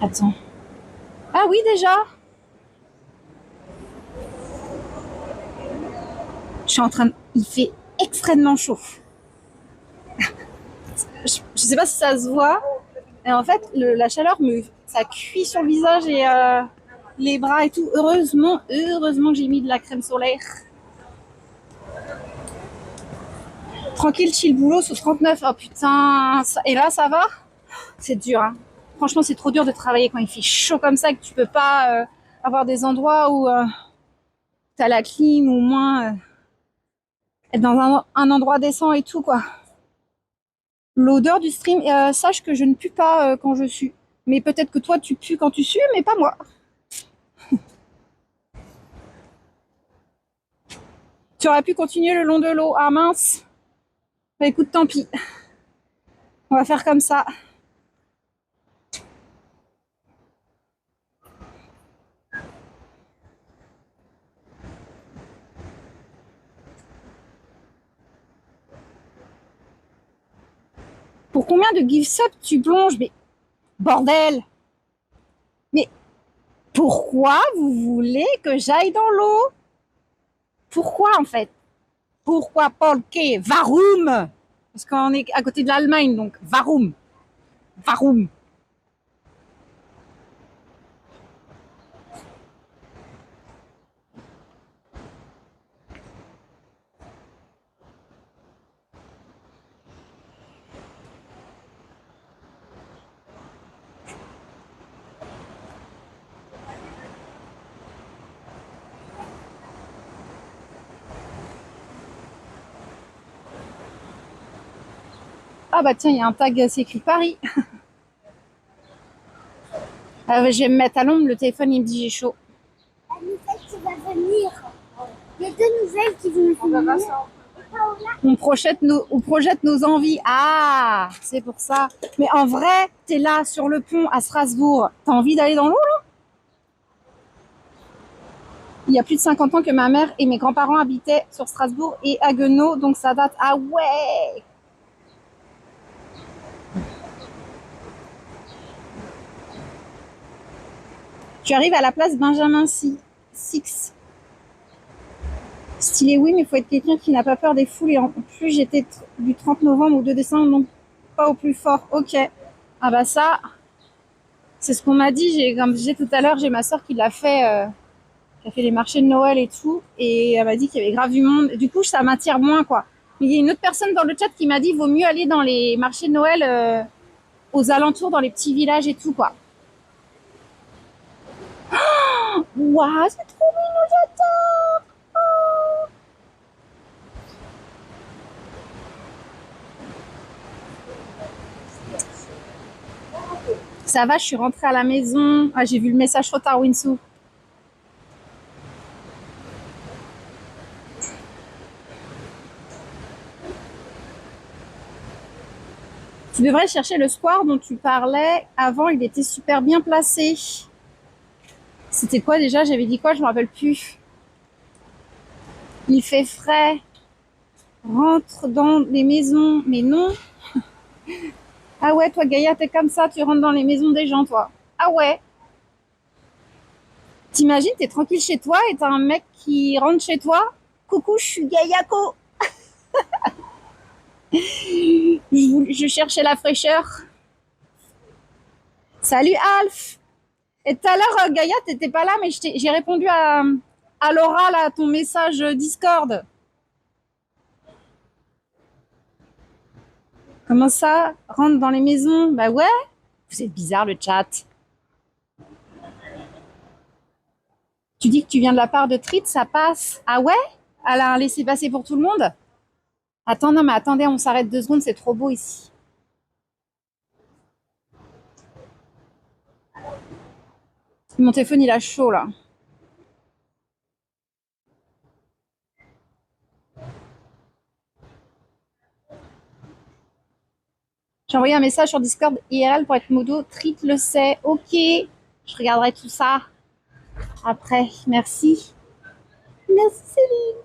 Attends. Ah oui, déjà. Je suis en train de... Il fait extrêmement chaud. Je sais pas si ça se voit. Et en fait, la chaleur ça cuit sur le visage et les bras et tout. Heureusement que j'ai mis de la crème solaire. Tranquille, chill boulot sous 39. Oh putain. Et là, ça va? C'est dur, hein. Franchement, c'est trop dur de travailler quand il fait chaud comme ça, que tu peux pas avoir des endroits où t'as la clim ou au moins être dans un endroit décent et tout, quoi. L'odeur du stream, sache que je ne pue pas quand je sue. Mais peut-être que toi, tu pues quand tu sues, mais pas moi. Tu aurais pu continuer le long de l'eau. Ah mince. Bah écoute, tant pis. On va faire comme ça. Pour combien de gifs up tu plonges? Mais bordel. Mais pourquoi vous voulez que j'aille dans l'eau? Pourquoi en fait? Pourquoi Polke? Varum? Parce qu'on est à côté de l'Allemagne, donc Varum. Varum. Ah bah tiens, il y a un tag, c'est écrit Paris. Je vais me mettre à l'ombre, le téléphone il me dit j'ai chaud. La nouvelle qui va venir. Les deux nouvelles qui vont venir. On projette nos envies. Ah, c'est pour ça. Mais en vrai, t'es là sur le pont à Strasbourg. T'as envie d'aller dans l'eau là? Il y a plus de 50 ans que ma mère et mes grands-parents habitaient sur Strasbourg et Haguenau, donc ça date. Ah ouais. Tu arrives à la place Benjamin Six. Stylé, oui, mais il faut être quelqu'un qui n'a pas peur des foules. Et en plus, j'étais du 30 novembre au 2 décembre, donc pas au plus fort. Ok. Ah bah ça, c'est ce qu'on m'a dit. Comme je disais tout à l'heure, j'ai ma soeur qui a fait les marchés de Noël et tout, et elle m'a dit qu'il y avait grave du monde. Du coup, ça m'attire moins, quoi. Mais il y a une autre personne dans le chat qui m'a dit qu'il vaut mieux aller dans les marchés de Noël aux alentours, dans les petits villages et tout, quoi. Waouh, c'est trop mignon, j'adore. Oh. Ça va, je suis rentrée à la maison. Ah, j'ai vu le message trop tard, Winsou. Tu devrais chercher le square dont tu parlais. Avant, il était super bien placé. C'était quoi déjà? J'avais dit quoi? Je me rappelle plus. Il fait frais. Rentre dans les maisons. Mais non. Ah ouais, toi, Gaïa, t'es comme ça. Tu rentres dans les maisons des gens, toi. Ah ouais. T'imagines, t'es tranquille chez toi et t'as un mec qui rentre chez toi. Coucou, je suis Gaïako. Je cherchais la fraîcheur. Salut, Alf. Et tout à l'heure, Gaïa, t'étais pas là, mais j'ai répondu à Laura, là, à ton message Discord. Comment ça? Rentre dans les maisons? Bah ouais. Vous êtes bizarre, le chat. Tu dis que tu viens de la part de Trit, ça passe. Ah ouais? Elle a laissé passer pour tout le monde? Attends, non, mais attendez, on s'arrête 2 secondes, c'est trop beau ici. Mon téléphone, il a chaud, là. J'ai envoyé un message sur Discord IRL pour être modo. Trit le sait. Ok. Je regarderai tout ça après. Merci. Merci, Céline.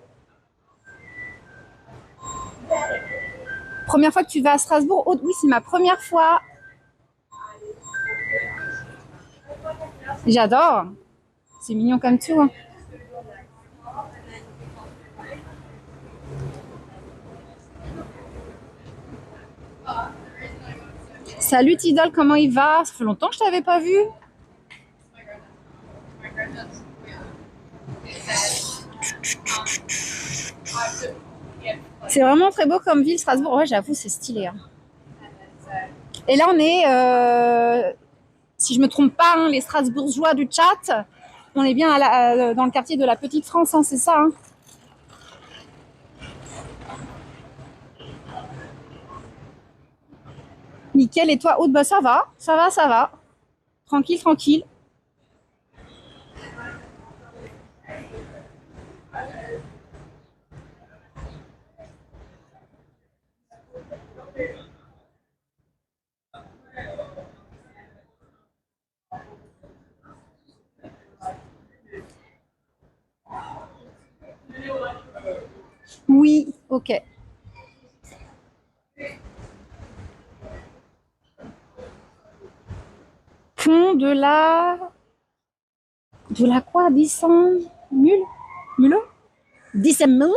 Première fois que tu vas à Strasbourg? Oh, oui, c'est ma première fois. J'adore. C'est mignon comme tout, hein. Salut Tidal, comment il va? Ça fait longtemps que je t'avais pas vu. C'est vraiment très beau comme ville, Strasbourg. Ouais, j'avoue, c'est stylé, hein. Et là, on est, si je me trompe pas, hein, les Strasbourgeois du chat. On est bien dans le quartier de la Petite France, hein, c'est ça, hein. Nickel. Et toi, Aude, bah ça va, ça va, ça va. Tranquille, tranquille. Oui, ok. Pont de la quoi? 10 Mule? Mulot? 10 Mule?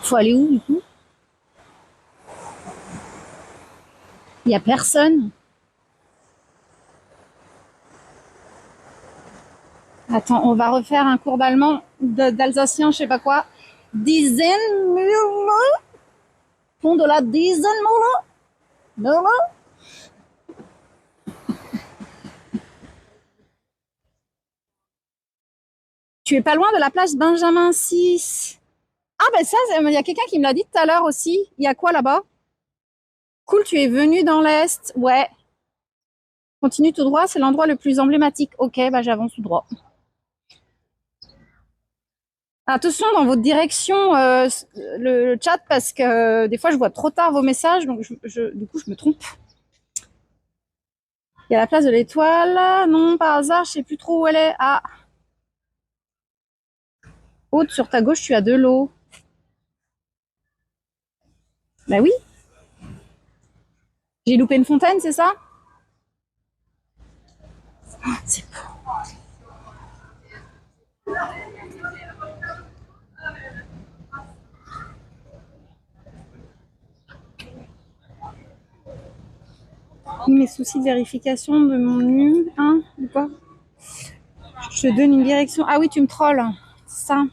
Faut aller où, du coup? Il y a personne. Attends, on va refaire un cours d'allemand, d'alsacien, je sais pas quoi. Diesen pont de la Diesen. Tu es pas loin de la place Benjamin 6. Ah ben ça, il y a quelqu'un qui me l'a dit tout à l'heure aussi. Il y a quoi là-bas? Cool, tu es venu dans l'Est. Ouais. Continue tout droit, c'est l'endroit le plus emblématique. Ok, bah j'avance tout droit. Attention dans votre direction, le chat, parce que des fois je vois trop tard vos messages, donc du coup je me trompe. Il y a la place de l'Étoile. Non, par hasard, je sais plus trop où elle est. Ah. Haute, sur ta gauche, tu as de l'eau. Bah oui. J'ai loupé une fontaine, c'est ça? C'est beau. Mes soucis de vérification de mon NUM, hein, ou quoi? Je te donne une direction. Ah oui, tu me trolles. C'est ça.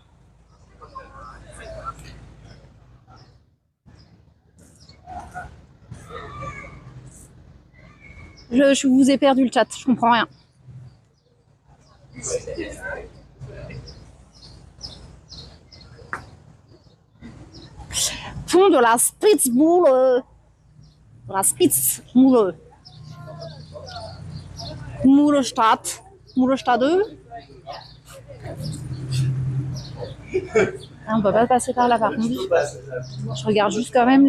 Je vous ai perdu le chat, je comprends rien. Pont de la Spitzmühle. De la Spitzmühle. Muhlestadt. Muhlestadt 2. Ah, on peut pas passer par là par contre. Je regarde juste quand même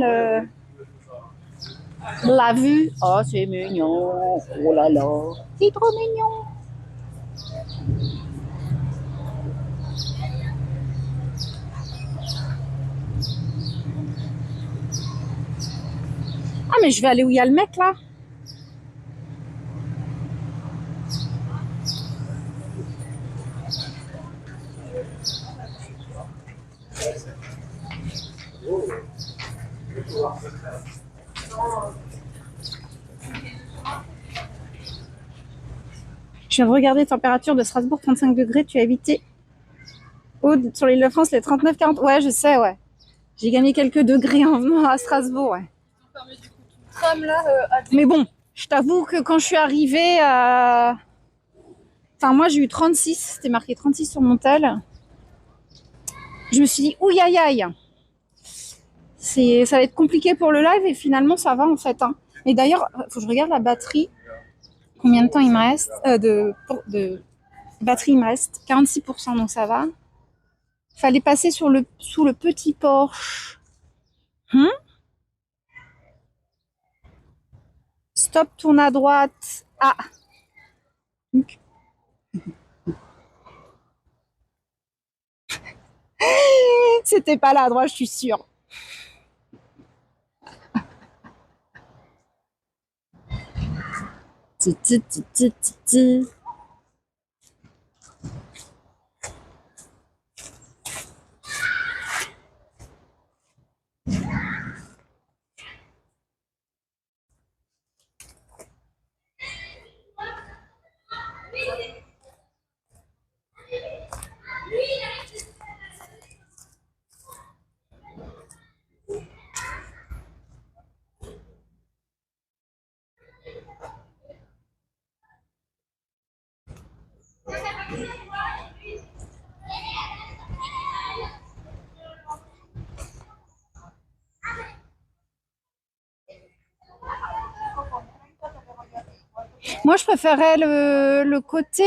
la vue. Oh, c'est mignon. Oh là là. C'est trop mignon. Ah, mais je vais aller où il y a le mec là. Je viens de regarder température de Strasbourg, 35 degrés. Tu as évité Aude, sur l'île de France les 39-40. Ouais, je sais, ouais. J'ai gagné quelques degrés en venant à Strasbourg, ouais. Mais bon, je t'avoue que quand je suis arrivée à... Enfin, moi, j'ai eu 36. C'était marqué 36 sur mon tel. Je me suis dit, ouïe aïe aïe. Ça va être compliqué pour le live et finalement, ça va en fait, hein. Et d'ailleurs, faut que je regarde la batterie. Combien de temps il me reste de batterie, il me reste 46%, donc ça va. Fallait passer sous le petit Porsche. Stop, tourne à droite. Ah. t'étais pas là à droite, je suis sûre. Ti, ti, ti, ti, ti, ti. Moi, je préférais le côté...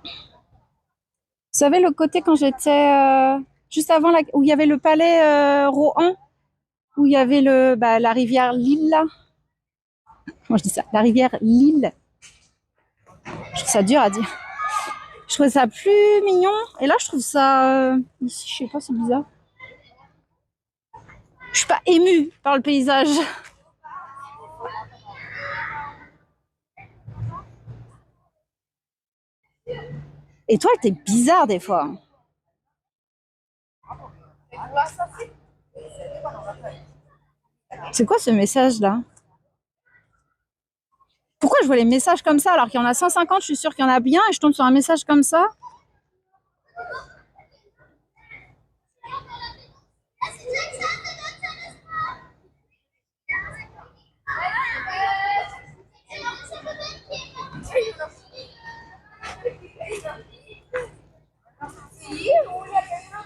Vous savez, le côté quand j'étais... juste avant, où il y avait le palais Rohan, où il y avait la rivière Lille, là. Moi, je dis ça, la rivière Lille. Je trouve ça dur à dire. Je trouvais ça plus mignon. Et là, je trouve ça... ici, je sais pas, c'est bizarre. Je suis pas émue par le paysage. Et toi, t'es bizarre des fois. C'est quoi ce message-là? Pourquoi je vois les messages comme ça alors qu'il y en a 150, je suis sûre qu'il y en a bien et je tombe sur un message comme ça?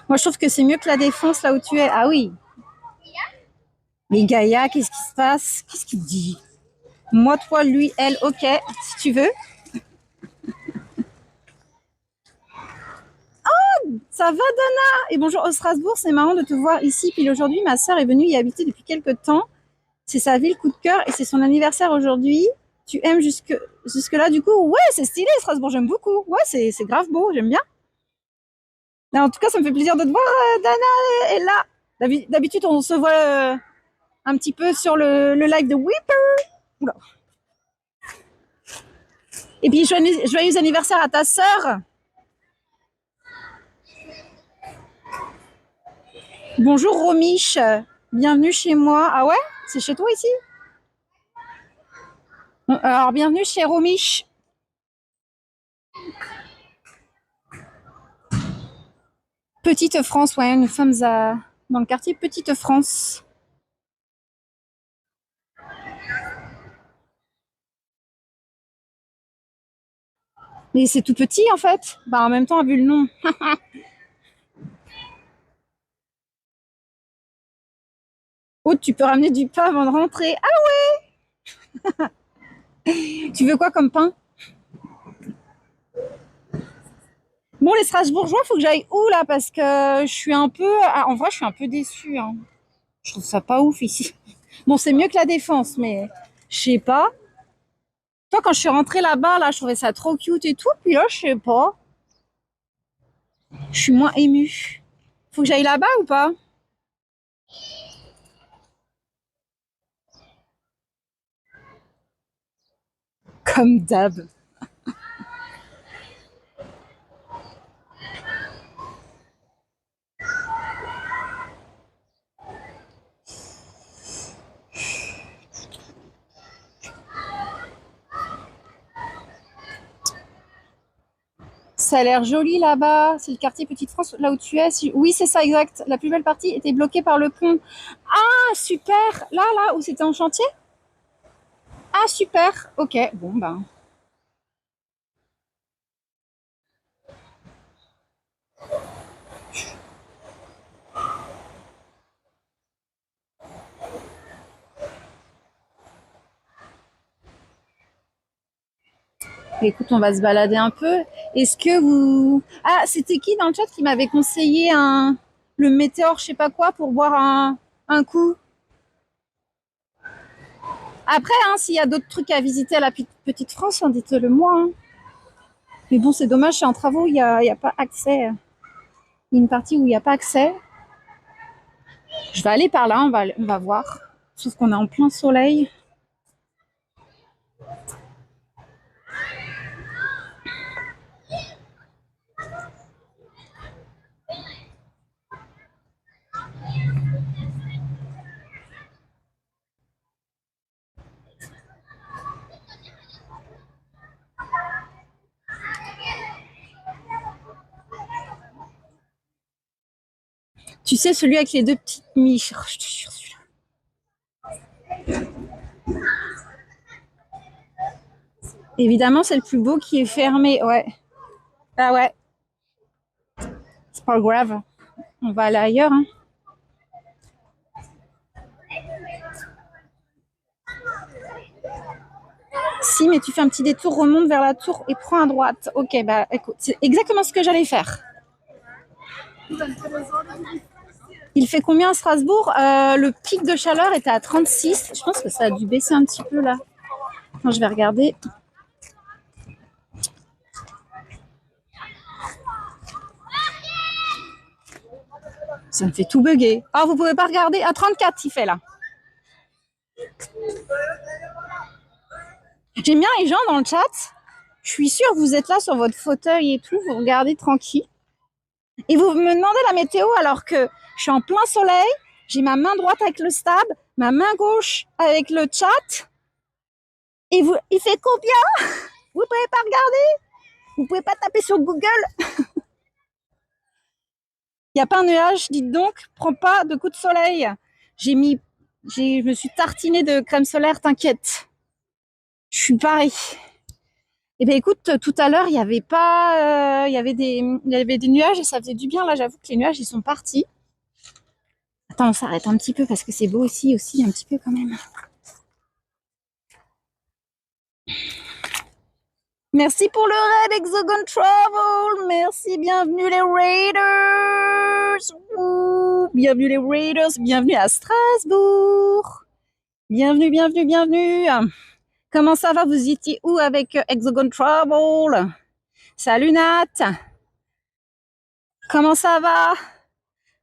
Moi, je trouve que c'est mieux que la Défense, là où tu es. Ah oui. Mais Gaïa, qu'est-ce qui se passe? Qu'est-ce qu'il dit? Moi, toi, lui, elle, ok, si tu veux. Oh, ça va, Dana? Et bonjour, au Strasbourg, c'est marrant de te voir ici. Puis aujourd'hui, ma sœur est venue y habiter depuis quelques temps. C'est sa ville coup de cœur et c'est son anniversaire aujourd'hui. Tu aimes jusque-là, du coup? Ouais, c'est stylé, Strasbourg, j'aime beaucoup. Ouais, c'est grave beau, j'aime bien. Mais en tout cas, ça me fait plaisir de te voir, Dana est là. D'habitude, on se voit un petit peu sur le live de Whipper. Oula. Et puis, joyeux anniversaire à ta sœur. Bonjour, Romiche. Bienvenue chez moi. Ah ouais? C'est chez toi ici? Alors, bienvenue chez Romiche. Petite France, ouais, nous sommes dans le quartier Petite France. Mais c'est tout petit en fait. Bah en même temps, vu le nom. Oh, tu peux ramener du pain avant de rentrer. Ah, tu veux quoi comme pain? Bon, les Strasbourgeois, faut que j'aille où là? Parce que je suis un peu... Ah, en vrai, je suis un peu déçue. Hein. Je trouve ça pas ouf ici. Bon, c'est mieux que la Défense, mais je sais pas. Toi, quand je suis rentrée là-bas, là, je trouvais ça trop cute et tout. Puis là, je sais pas. Je suis moins émue. Faut que j'aille là-bas ou pas? Comme d'hab. Ça a l'air joli là-bas. C'est le quartier Petite France, là où tu es. Oui, c'est ça, exact. La plus belle partie était bloquée par le pont. Ah, super. Là, où c'était en chantier? Ah, super. Ok, bon, ben. Écoute, on va se balader un peu. Est-ce que vous... Ah, c'était qui dans le chat qui m'avait conseillé le météore, je sais pas quoi, pour boire un coup? Après, hein, s'il y a d'autres trucs à visiter à la Petite France, hein, dites-le moi. Hein. Mais bon, c'est dommage, c'est en travaux, il y a pas accès. Il y a une partie où il n'y a pas accès. Je vais aller par là, on va voir. Sauf qu'on est en plein soleil. Tu sais, celui avec les deux petites miches. Oh, je te jure, celui-là. Évidemment, c'est le plus beau qui est fermé. Ouais. Ah ouais. C'est pas grave. On va aller ailleurs. Hein. Si, mais tu fais un petit détour, remonte vers la tour et prends à droite. Ok, bah écoute, c'est exactement ce que j'allais faire. Il fait combien à Strasbourg? Le pic de chaleur était à 36. Je pense que ça a dû baisser un petit peu là. Attends, je vais regarder. Ça me fait tout bugger. Ah, vous pouvez pas regarder. À 34, il fait là. J'aime bien les gens dans le chat. Je suis sûre que vous êtes là sur votre fauteuil et tout. Vous regardez tranquille. Et vous me demandez la météo alors que je suis en plein soleil. J'ai ma main droite avec le stab, ma main gauche avec le chat. Et vous, il fait combien? Vous pouvez pas regarder? Vous pouvez pas taper sur Google? Il n'y a pas un nuage, dites donc. Prends pas de coups de soleil. Je me suis tartinée de crème solaire, t'inquiète. Je suis pareil. Eh bien, écoute, tout à l'heure, il y avait pas, il y avait des nuages et ça faisait du bien. Là, j'avoue que les nuages, ils sont partis. Attends, on s'arrête un petit peu parce que c'est beau aussi, un petit peu quand même. Merci pour le raid Hexagon Travel. Merci, bienvenue les Raiders. Ouh, bienvenue les Raiders. Bienvenue à Strasbourg. Bienvenue, bienvenue, bienvenue. Comment ça va? Vous étiez où avec Hexagon Travel? Salut Nat. Comment ça va?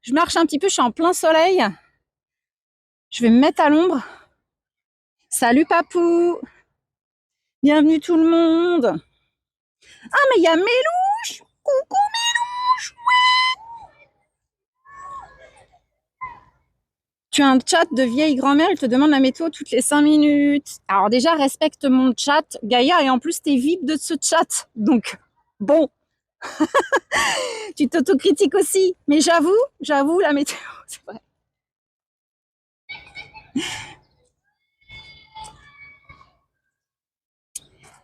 Je marche un petit peu, je suis en plein soleil. Je vais me mettre à l'ombre. Salut Papou. Bienvenue tout le monde. Ah, mais il y a Mélouche. Coucou Mélouche. Ouais. Tu as un chat de vieille grand-mère, il te demande la météo toutes les 5 minutes. Alors déjà, respecte mon chat, Gaïa, et en plus, t'es VIP de ce chat. Donc, bon. Tu t'autocritiques aussi. Mais j'avoue, la météo, c'est vrai.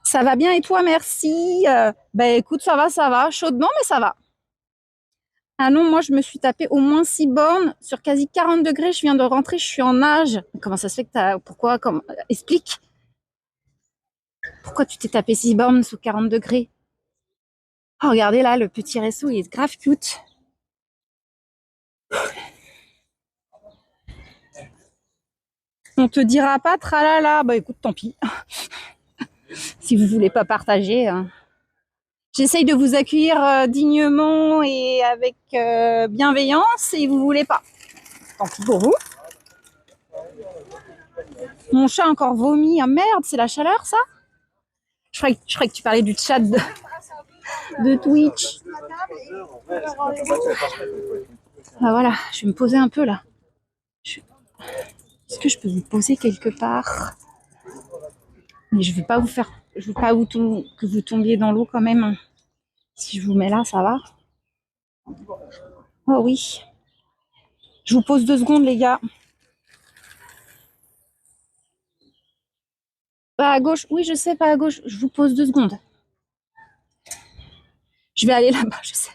Ça va bien et toi, merci. Ben écoute, ça va. Chaudement, mais ça va. Ah non, moi je me suis tapé au moins 6 bornes sur quasi 40 degrés. Je viens de rentrer, je suis en nage. Comment ça se fait que t'as. Pourquoi explique. Pourquoi tu t'es tapé 6 bornes sous 40 degrés? Oh, regardez là, le petit resto, il est grave cute. On te dira pas tralala. Bah écoute, tant pis. Si vous voulez pas partager. Hein. J'essaye de vous accueillir dignement et avec bienveillance et vous voulez pas. Tant pis pour vous. Mon chat a encore vomi. Ah merde, c'est la chaleur ça? Je croyais que tu parlais du chat de Twitch. Ah voilà, je vais me poser un peu là. Est-ce que je peux vous poser quelque part? Mais je veux pas que vous tombiez dans l'eau quand même. Si je vous mets là, ça va? Oh oui. Je vous pose 2 secondes, les gars. Pas à gauche. Oui, je sais, pas à gauche. Je vous pose 2 secondes. Je vais aller là-bas, je sais.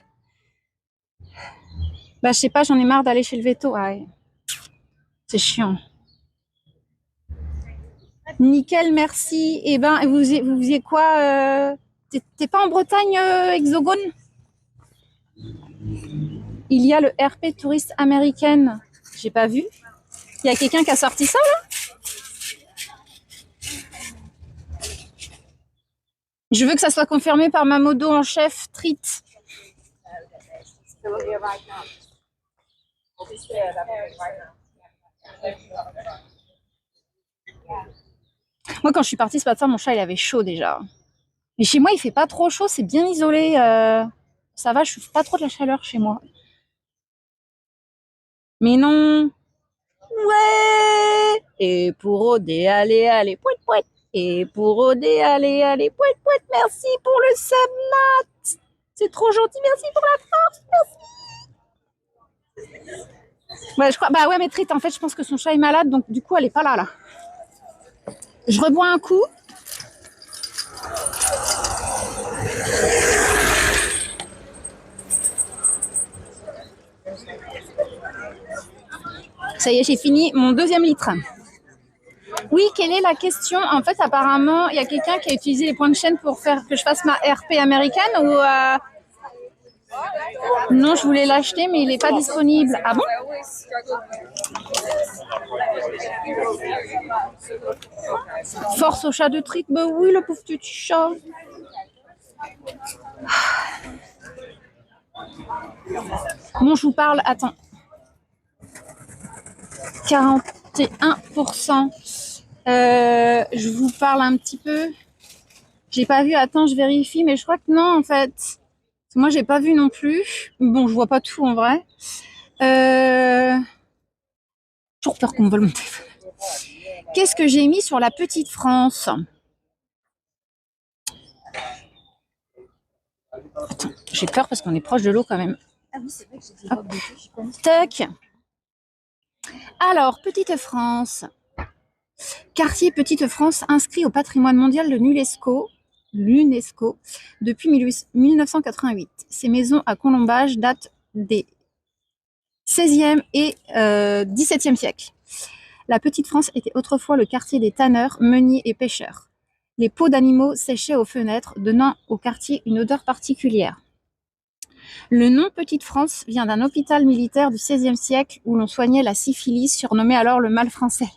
Bah, je sais pas, j'en ai marre d'aller chez le veto. Ouais. C'est chiant. Nickel, merci. Eh ben, vous faisiez quoi? T'es pas en Bretagne, Hexagone? Il y a le RP touriste américaine. J'ai pas vu. Il y a quelqu'un qui a sorti ça, là? Je veux que ça soit confirmé par ma modo en chef, Trit. Moi, quand je suis partie ce matin, mon chat, il avait chaud déjà. Mais chez moi, il fait pas trop chaud, c'est bien isolé. Ça va, je souffre pas trop de la chaleur chez moi. Mais non. Ouais. Et pour Odé, allez, allez, pouet, pouet. Et pour Odé, allez, allez, pouet, pouet. Merci pour le subnat. C'est trop gentil, merci pour la force. Ouais, je crois. Bah ouais, mais Trit, en fait, je pense que son chat est malade, donc du coup, elle est pas là. Je rebois un coup. Ça y est, j'ai fini mon 2e litre. Oui, quelle est la question? En fait, apparemment, il y a quelqu'un qui a utilisé les points de chaîne pour faire que je fasse ma RP américaine ou non, je voulais l'acheter, mais il n'est pas disponible. Ah bon? Force au chat de Trit. Bah oui, le pauvre petit chat. Bon, je vous parle. Attends. 41%. Je vous parle un petit peu. J'ai pas vu. Attends, je vérifie, mais je crois que non, en fait. Moi, j'ai pas vu non plus. Bon, je vois pas tout en vrai. Toujours peur qu'on me vole mon téléphone. Qu'est-ce que j'ai mis sur la petite France? Attends, j'ai peur parce qu'on est proche de l'eau quand même. Ah oui, c'est vrai que j'ai dit tac. Alors, Petite France. Quartier Petite France inscrit au patrimoine mondial de l'UNESCO depuis 1988. Ces maisons à colombage datent des 16e et 17e siècles. La Petite France était autrefois le quartier des tanneurs, meuniers et pêcheurs. Les peaux d'animaux séchaient aux fenêtres, donnant au quartier une odeur particulière. Le nom Petite France vient d'un hôpital militaire du XVIe siècle où l'on soignait la syphilis, surnommée alors le mal français.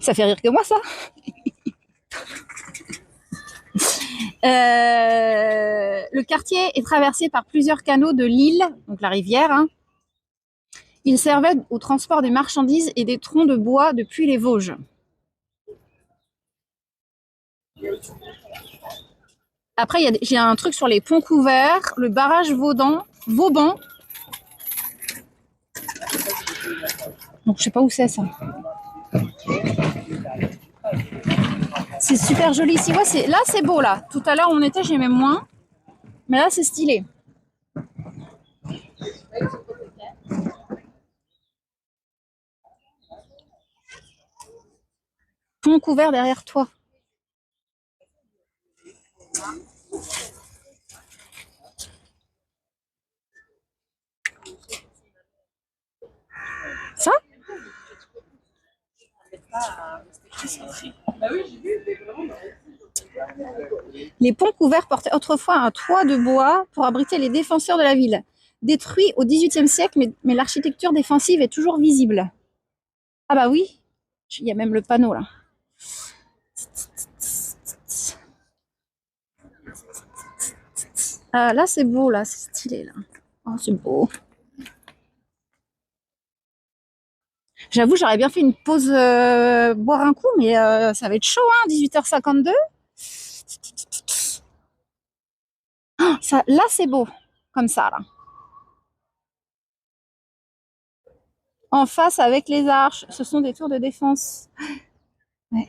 Ça fait rire que moi, ça. Le quartier est traversé par plusieurs canaux de l'Isle, donc la rivière. Hein. Il servait au transport des marchandises et des troncs de bois depuis les Vosges. Après, j'ai un truc sur les ponts couverts, le barrage Vauban. Donc, je sais pas où c'est ça. C'est super joli ici. Ouais, là, c'est beau, là. Tout à l'heure, on était, j'aimais moins. Mais là, c'est stylé. Pont couvert derrière toi. Ça? Les ponts couverts portaient autrefois un toit de bois pour abriter les défenseurs de la ville. Détruit au XVIIIe siècle, mais l'architecture défensive est toujours visible. Ah bah oui, il y a même le panneau là. Ah, là c'est beau, là, c'est stylé là. Oh, c'est beau. J'avoue, j'aurais bien fait une pause boire un coup, mais ça va être chaud, hein, 18h52. Oh, ça, là, c'est beau, comme ça, là. En face, avec les arches, ce sont des tours de défense. Ouais.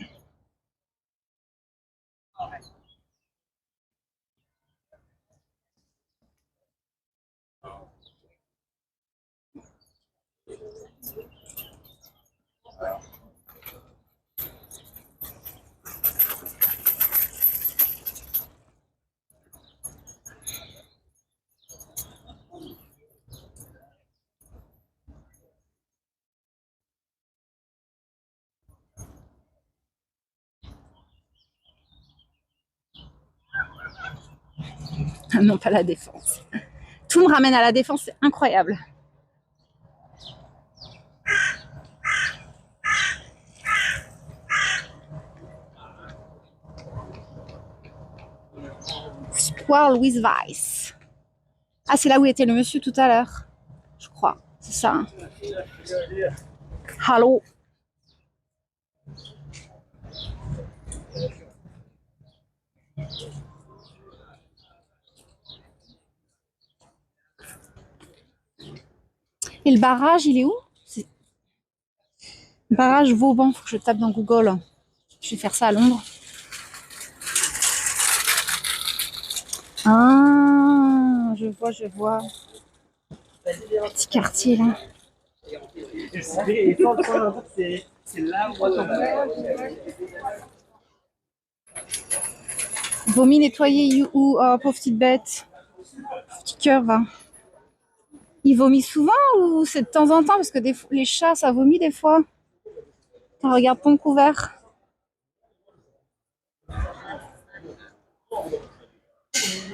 Non, pas la défense. Tout me ramène à la défense, c'est incroyable. Poil with Vice. Ah, c'est là où était le monsieur tout à l'heure. Je crois. C'est ça. Hein. Allô. Et le barrage, il est où? Barrage Vauban, faut que je tape dans Google. Je vais faire ça à Londres. Ah, je vois. Petit quartier là. Vomi nettoyé ou oh, pauvre petite bête. Petit cœur va. Il vomit souvent ou c'est de temps en temps? Parce que les chats ça vomit des fois. Attends, regarde ton couvert.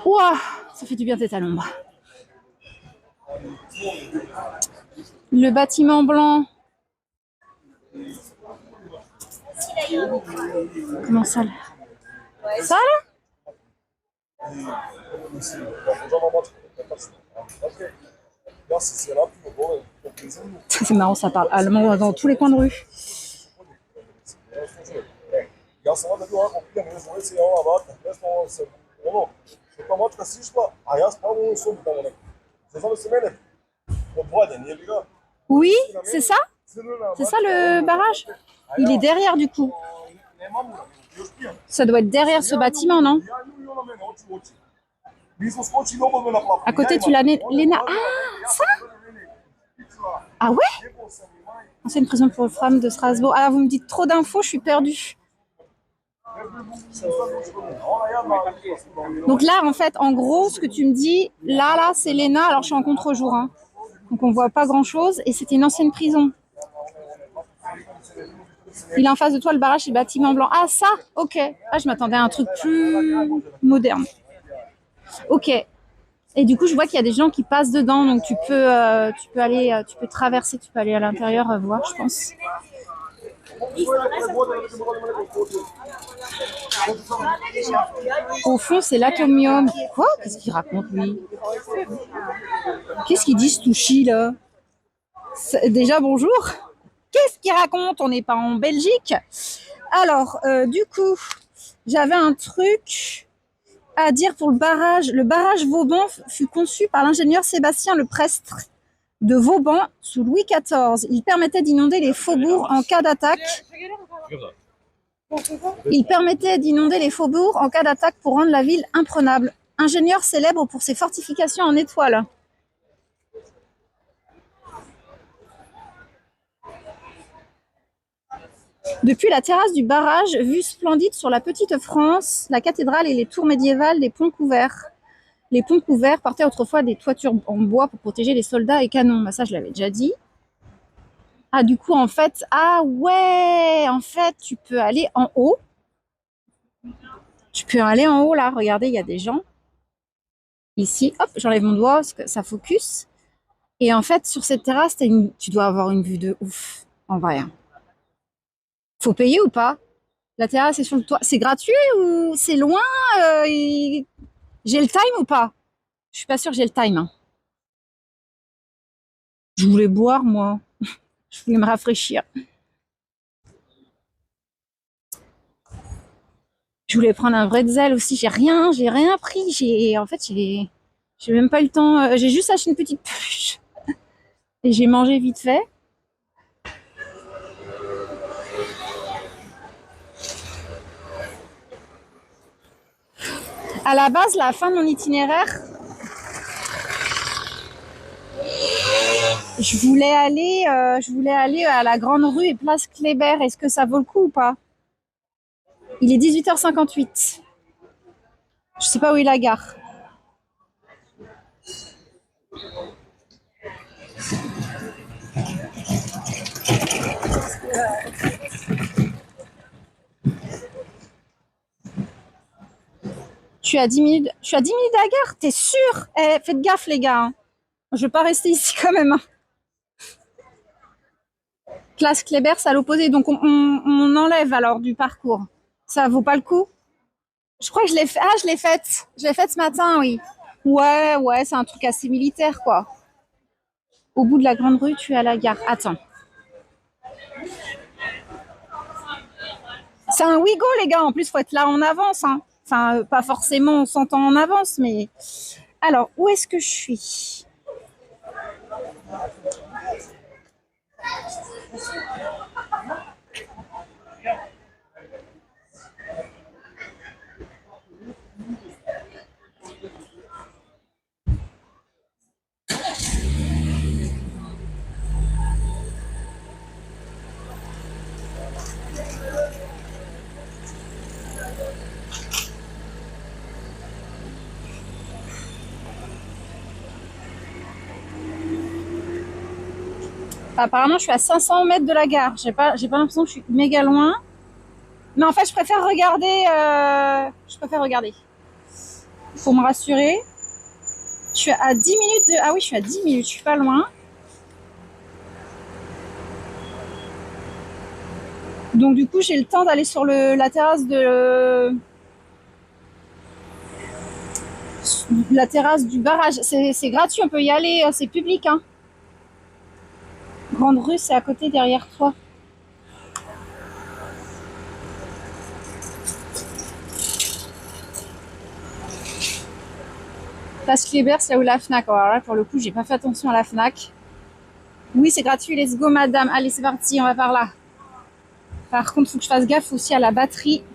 Ouah, ça fait du bien d'être à l'ombre. Le bâtiment blanc. Comment ça là? Ça là? C'est marrant, ça parle allemand dans tous les coins de rue. Oui, c'est ça? C'est ça le barrage? Il est derrière du coup. Ça doit être derrière ce bâtiment, non? À côté, tu l'as Léna. Ah, ça? Ah ouais? Ancienne prison pour femmes de Strasbourg. Ah, vous me dites trop d'infos, je suis perdue. Donc là, en fait, en gros, ce que tu me dis, là, c'est Léna. Alors, je suis en contre-jour, hein. Donc, on voit pas grand-chose. Et c'était une ancienne prison. Il est en face de toi, le barrage, c'est bâtiment blanc. Ah, ça? Ok. Ah, je m'attendais à un truc plus moderne. Ok. Et du coup, je vois qu'il y a des gens qui passent dedans, donc tu peux aller, tu peux traverser, tu peux aller à l'intérieur voir, je pense. Au fond, c'est l'atomium. Quoi? Qu'est-ce qu'il raconte, lui? Qu'est-ce qu'il dit, ce touchy, là? Déjà, bonjour. Qu'est-ce qu'il raconte? On n'est pas en Belgique. Alors, du coup, j'avais un truc à dire pour le barrage. Le barrage Vauban fut conçu par l'ingénieur Sébastien Leprestre de Vauban sous Louis XIV. Il permettait d'inonder les faubourgs en cas d'attaque. Pour rendre la ville imprenable. Ingénieur célèbre pour ses fortifications en étoiles. Depuis la terrasse du barrage, vue splendide sur la petite France, la cathédrale et les tours médiévales des ponts couverts. Les ponts couverts portaient autrefois des toitures en bois pour protéger les soldats et canons. Bah, ça, je l'avais déjà dit. Ah, du coup, en fait, ah ouais, en fait, tu peux aller en haut. Tu peux aller en haut, là. Regardez, il y a des gens. Ici, hop, j'enlève mon doigt parce que ça focus. Et en fait, sur cette terrasse, tu dois avoir une vue de ouf, en vrai. Faut payer ou pas? La terrasse est sur le toit. C'est gratuit ou c'est loin? J'ai le time ou pas? Je suis pas sûre que j'ai le time. Hein. Je voulais boire, moi. Je voulais me rafraîchir. Je voulais prendre un bretzel aussi. J'ai rien pris. En fait, j'ai même pas eu le temps. J'ai juste acheté une petite puche. Et j'ai mangé vite fait. À la base, la fin de mon itinéraire, je voulais aller à la Grande Rue et Place Kléber. Est-ce que ça vaut le coup ou pas? Il est 18h58. Je sais pas où est la gare. Je suis à 10 minutes de la gare, t'es sûr? Faites gaffe les gars. Hein. Je vais pas rester ici quand même. Hein. Place Kléber, c'est à l'opposé, donc on enlève alors du parcours. Ça vaut pas le coup? Je crois que je l'ai fait. Ah, je l'ai faite. Je l'ai faite ce matin, oui. Ouais, ouais, c'est un truc assez militaire, quoi. Au bout de la grande rue, tu es à la gare. Attends. C'est un Wigo, les gars. En plus, faut être là en avance, hein. Enfin, pas forcément 100 ans en avance, mais... Alors, où est-ce que je suis? Apparemment, je suis à 500 mètres de la gare. J'ai pas l'impression que je suis méga loin. Mais en fait, je préfère regarder. Pour me rassurer. Je suis à 10 minutes de... Ah oui, je suis à 10 minutes. Je suis pas loin. Donc du coup, j'ai le temps d'aller sur la terrasse la terrasse du barrage. C'est gratuit, on peut y aller, c'est public, hein. Grande rue, c'est à côté derrière toi. Place Kléber, c'est là où la Fnac. Alors là, pour le coup, j'ai pas fait attention à la Fnac. Oui, c'est gratuit, let's go, madame. Allez, c'est parti, on va par là. Par contre, il faut que je fasse gaffe aussi à la batterie.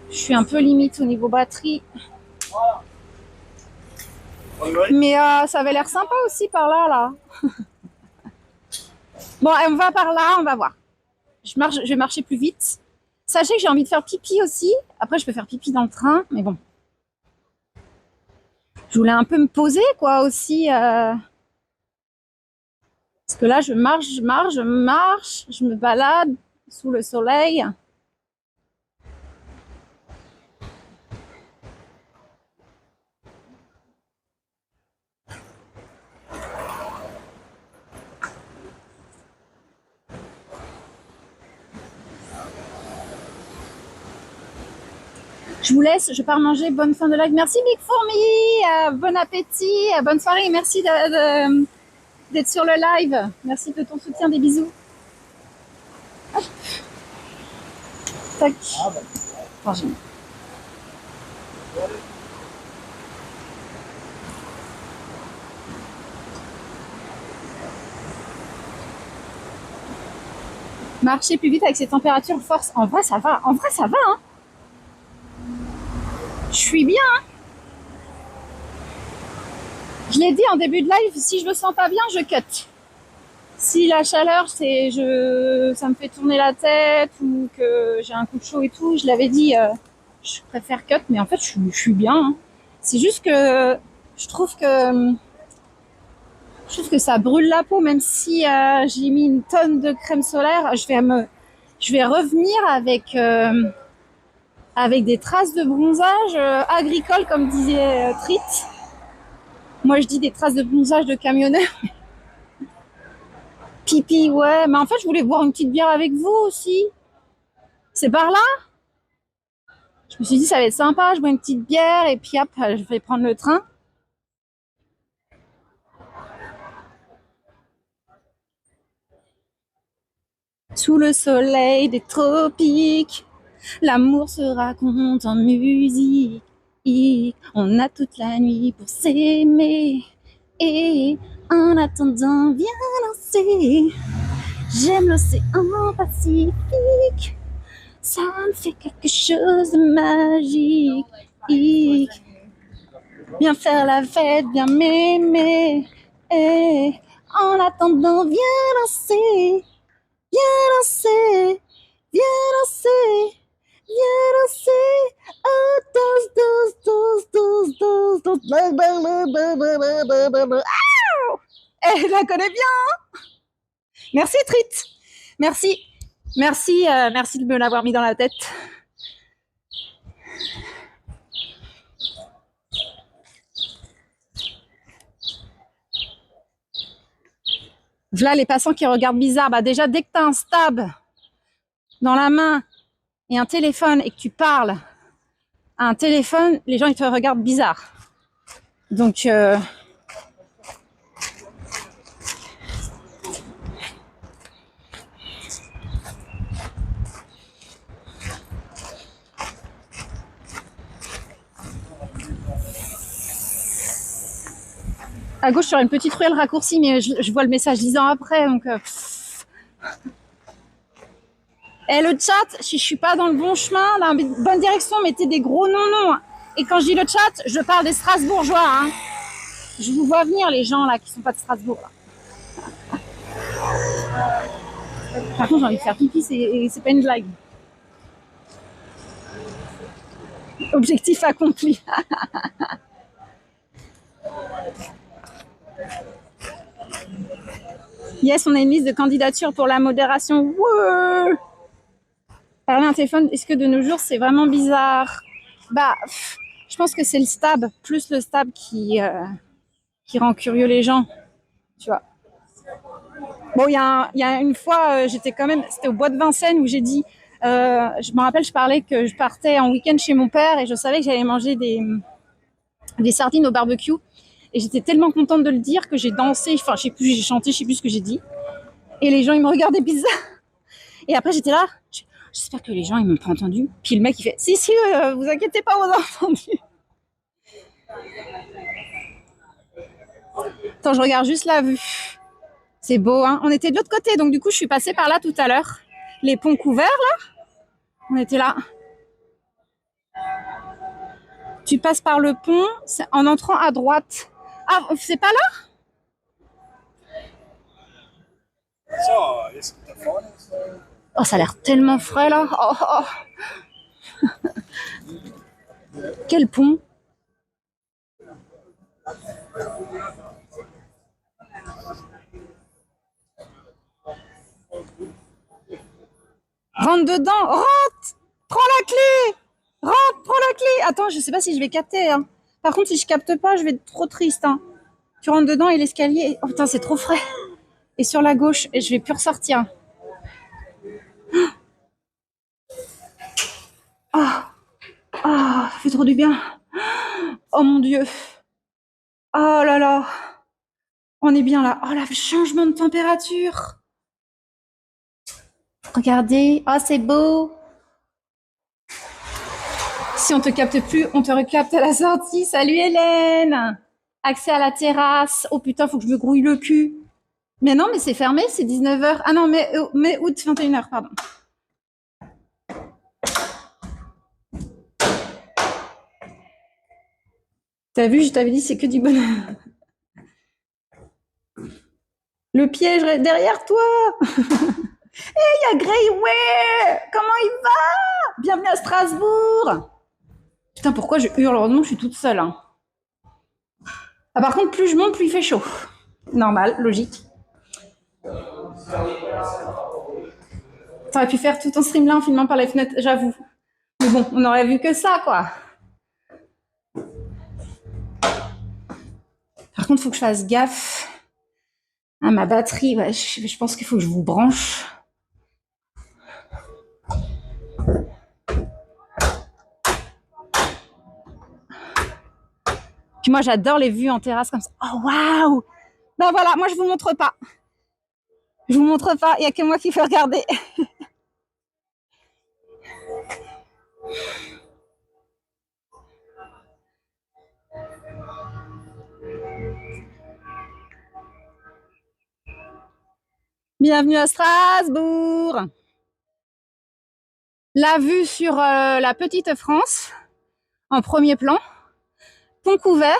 Je suis un peu limite au niveau batterie. Mais ça avait l'air sympa aussi par là, là. Bon, on va par là, on va voir. Je vais marcher plus vite. Sachez que j'ai envie de faire pipi aussi. Après, je peux faire pipi dans le train, mais bon. Je voulais un peu me poser, quoi, aussi. Parce que là, je marche, je me balade sous le soleil. Je vous laisse, je pars manger. Bonne fin de live. Merci Big Fourmi. Bon appétit. Bonne soirée. Merci d'être sur le live. Merci de ton soutien. Des bisous. Hop. Tac. Oh, marcher plus vite avec ces températures force. En vrai, ça va. En vrai, ça va. Hein. Je suis bien. Hein. Je l'ai dit en début de live, si je me sens pas bien, je cut. Si la chaleur, ça me fait tourner la tête ou que j'ai un coup de chaud et tout, je l'avais dit, je préfère cut, mais en fait, je suis bien. Hein. C'est juste que je trouve que ça brûle la peau, même si j'ai mis une tonne de crème solaire, je vais revenir avec des traces de bronzage agricole, comme disait Trit. Moi, je dis des traces de bronzage de camionneur. Pipi, ouais. Mais en fait, je voulais boire une petite bière avec vous aussi. C'est par là? Je me suis dit, ça va être sympa. Je bois une petite bière et puis hop, je vais prendre le train. Sous le soleil des tropiques, l'amour se raconte en musique. On a toute la nuit pour s'aimer. Et en attendant, viens danser. J'aime l'océan Pacifique. Ça me fait quelque chose de magique. Viens faire la fête, viens m'aimer. Et en attendant, viens danser. Viens danser. Viens danser. Viens danser. Oh, danse. Elle la connaît bien. Merci Trit. Merci. Merci de me l'avoir mis dans la tête. Voilà les passants qui regardent bizarre. Bah déjà, dès que tu as un stab dans la main et un téléphone et que tu parles un téléphone, les gens ils te regardent bizarre. Donc à gauche sur une petite ruelle raccourcie, mais je vois le message 10 ans après, donc. Et le chat, si je suis pas dans le bon chemin, dans la bonne direction, mettez des gros non-non. Et quand je dis le chat, je parle des Strasbourgeois. Hein. Je vous vois venir les gens là qui sont pas de Strasbourg. Là. Par contre, j'ai envie de faire pipi, c'est pas une blague. Objectif accompli. Yes, on a une liste de candidatures pour la modération. Ouais. Parler un téléphone, est-ce que de nos jours c'est vraiment bizarre? Bah, je pense que c'est le stab, plus le stab qui rend curieux les gens, tu vois. Bon, il y a une fois, j'étais quand même, c'était au bois de Vincennes où j'ai dit, je me rappelle, je parlais que je partais en week-end chez mon père et je savais que j'allais manger des sardines au barbecue. Et j'étais tellement contente de le dire que j'ai dansé, enfin, je sais plus, j'ai chanté, je sais plus ce que j'ai dit. Et les gens, ils me regardaient bizarre. Et après, j'étais là, j'espère que les gens, ils m'ont pas entendu. Puis le mec, il fait, si, vous inquiétez pas, on a entendu. Attends, je regarde juste la vue. C'est beau, hein. On était de l'autre côté, donc du coup, je suis passée par là tout à l'heure. Les ponts couverts, là. On était là. Tu passes par le pont en entrant à droite. Ah, c'est pas là? Oh, ça a l'air tellement frais, là. Oh, oh. Quel pont? Rentre dedans, rentre! Prends la clé! Rentre, prends la clé! Attends, je sais pas si je vais capter. Hein. Par contre, si je capte pas, je vais être trop triste. Hein. Tu rentres dedans et l'escalier. Oh putain, c'est trop frais. Et sur la gauche, et je vais plus ressortir. Ah, ah, ça fait trop du bien. Oh mon dieu. Oh là là. On est bien là. Oh là, le changement de température. Regardez. Oh, c'est beau. Si on te capte plus, on te recapte à la sortie. Salut Hélène. Accès à la terrasse. Oh putain, faut que je me grouille le cul. Mais non, mais c'est fermé, c'est 19h. Ah non, mai août, 21h, pardon. T'as vu, je t'avais dit, c'est que du bonheur. Le piège derrière toi. Il y a Greyway. Comment il va? Bienvenue à Strasbourg. Putain, pourquoi je hurle? Heureusement, je suis toute seule. Hein. Ah, par contre, plus je monte, plus il fait chaud. Normal, logique. T'aurais pu faire tout ton stream là en filmant par les fenêtres, j'avoue. Mais bon, on aurait vu que ça, quoi. Par contre, il faut que je fasse gaffe à ma batterie. Ouais, je pense qu'il faut que je vous branche. Puis moi, j'adore les vues en terrasse comme ça. Oh, waouh! Ben voilà, moi, je vous montre pas. Je vous montre pas, il n'y a que moi qui fais regarder. Bienvenue à Strasbourg. La vue sur la petite France, en premier plan. Pont couvert,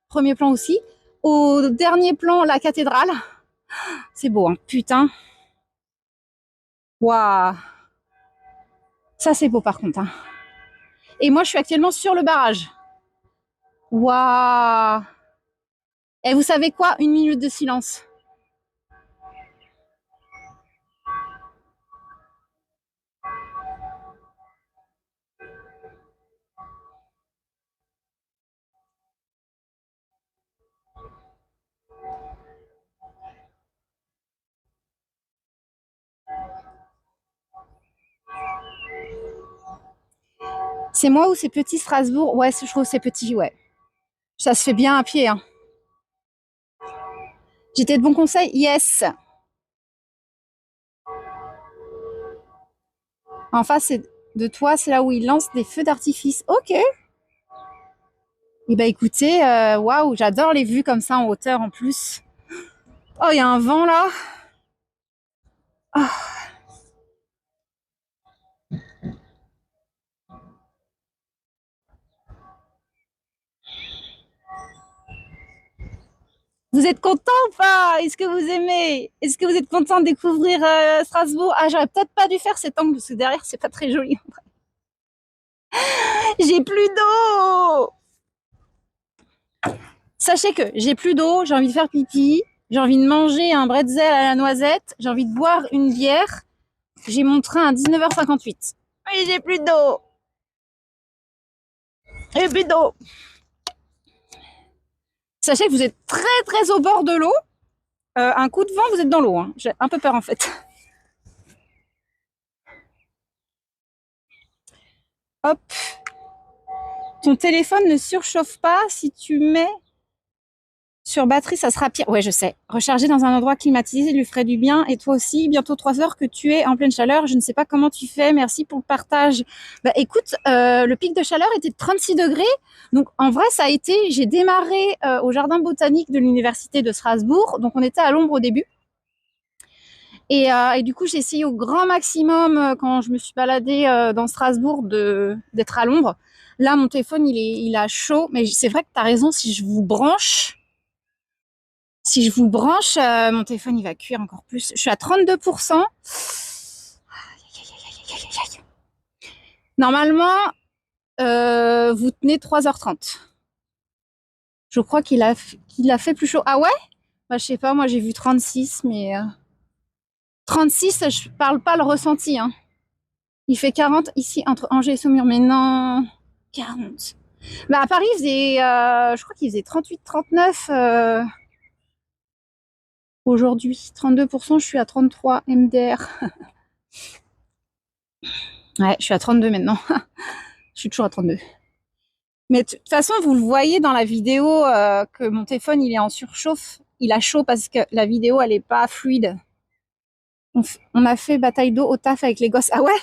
premier plan aussi. Au dernier plan, la cathédrale. C'est beau, hein, putain. Waouh. Ça, c'est beau par contre. Hein. Et moi, je suis actuellement sur le barrage. Waouh. Et vous savez quoi? 1 minute de silence. C'est moi ou c'est petit Strasbourg? Ouais, je trouve que c'est petit, ouais. Ça se fait bien à pied, hein. J'étais de bons conseils? Yes. En face de toi, c'est là où ils lancent des feux d'artifice. Ok. Eh ben écoutez, waouh, j'adore les vues comme ça en hauteur en plus. Oh, il y a un vent là. Ah. Vous êtes content ou pas? Est-ce que vous aimez? Est-ce que vous êtes content de découvrir Strasbourg? Ah, j'aurais peut-être pas dû faire cet angle parce que derrière c'est pas très joli. J'ai plus d'eau. Sachez que j'ai plus d'eau, j'ai envie de faire pipi, j'ai envie de manger un bretzel à la noisette, j'ai envie de boire une bière. J'ai mon train à 19h58. Oui, j'ai plus d'eau. J'ai plus d'eau. Sachez que vous êtes très très au bord de l'eau. Un coup de vent, vous êtes dans l'eau, hein. J'ai un peu peur en fait. Hop. Ton téléphone ne surchauffe pas si tu mets sur batterie, ça sera pire. Ouais, je sais. Recharger dans un endroit climatisé lui ferait du bien. Et toi aussi, bientôt 3 heures que tu es en pleine chaleur. Je ne sais pas comment tu fais. Merci pour le partage. Bah, écoute, le pic de chaleur était de 36 degrés. Donc, en vrai, ça a été... J'ai démarré au jardin botanique de l'université de Strasbourg. Donc, on était à l'ombre au début. Et du coup, j'ai essayé au grand maximum, quand je me suis baladée dans Strasbourg, d'être à l'ombre. Là, mon téléphone, il a chaud. Mais c'est vrai que tu as raison, si je vous branche, mon téléphone, il va cuire encore plus. Je suis à 32%. Normalement, vous tenez 3h30. Je crois qu'il a fait plus chaud. Ah ouais? Bah, je sais pas, moi j'ai vu 36, mais 36, je parle pas le ressenti, hein. Il fait 40 ici entre Angers et Saumur, mais non, 40. Bah, à Paris, je crois qu'il faisait 38, 39 aujourd'hui. 32%, je suis à 33 MDR. Ouais, je suis à 32 maintenant. Je suis toujours à 32. Mais de toute façon, vous le voyez dans la vidéo que mon téléphone, il est en surchauffe. Il a chaud parce que la vidéo, elle est pas fluide. On a fait bataille d'eau au taf avec les gosses. Ah ouais?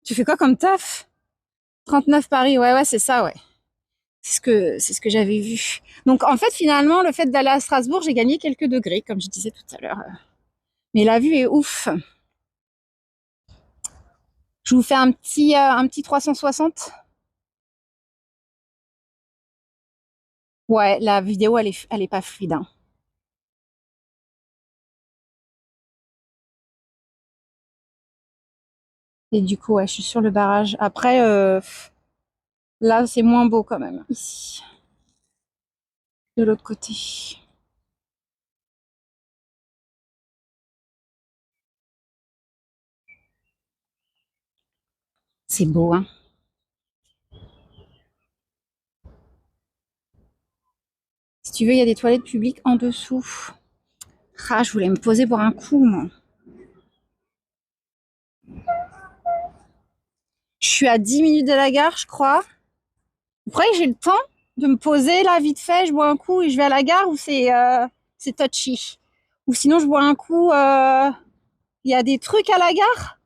Tu fais quoi comme taf? 39 Paris, ouais, c'est ça, ouais. C'est ce que j'avais vu. Donc, en fait, finalement, le fait d'aller à Strasbourg, j'ai gagné quelques degrés, comme je disais tout à l'heure. Mais la vue est ouf. Je vous fais un petit 360. Ouais, la vidéo, elle est pas fluide, hein. Et du coup, ouais, je suis sur le barrage. Après, là, c'est moins beau quand même, ici, de l'autre côté. C'est beau, hein. Si tu veux, il y a des toilettes publiques en dessous. Ah, je voulais me poser pour un coup, moi. Je suis à 10 minutes de la gare, je crois. Après, j'ai le temps de me poser là, vite fait, je bois un coup et je vais à la gare ou c'est touchy. Ou sinon, je bois un coup. Il y a des trucs à la gare.